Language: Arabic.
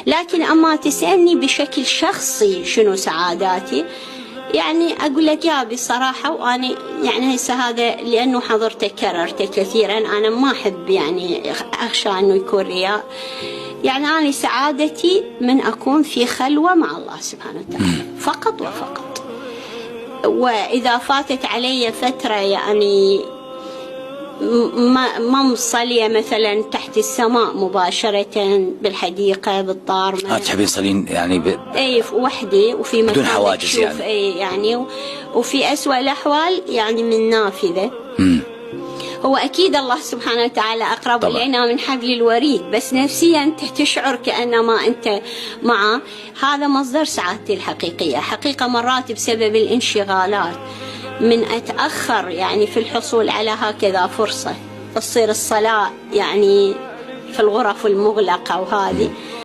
لكن أما تسألني بشكل شخصي شنو سعاداتي، يعني أقول لك يا بصراحة، وأنا يعني هسه هذا لأنه حضرته كررته كثيرا، أنا ما أحب يعني أخشى أنه يكون رياء. يعني أنا سعادتي من أكون في خلوة مع الله سبحانه وتعالى فقط وفقط. وإذا فاتت علي فترة يعني ما مصلية مثلا تحت السماء مباشرة بالحديقة بالطار، تحبين تصلين يعني اي وحدي وفي مكان بدون حواجز يعني؟ اي يعني وفي أسوأ الأحوال يعني من نافذة. هو أكيد الله سبحانه وتعالى أقرب إلينا من حبل الوريد، بس نفسيا أنت تشعر كأنما أنت معه. هذا مصدر سعادتي الحقيقية. حقيقة مرات بسبب الانشغالات من أتأخر يعني في الحصول على هكذا فرصة، تصير الصلاة يعني في الغرف المغلقة وهذه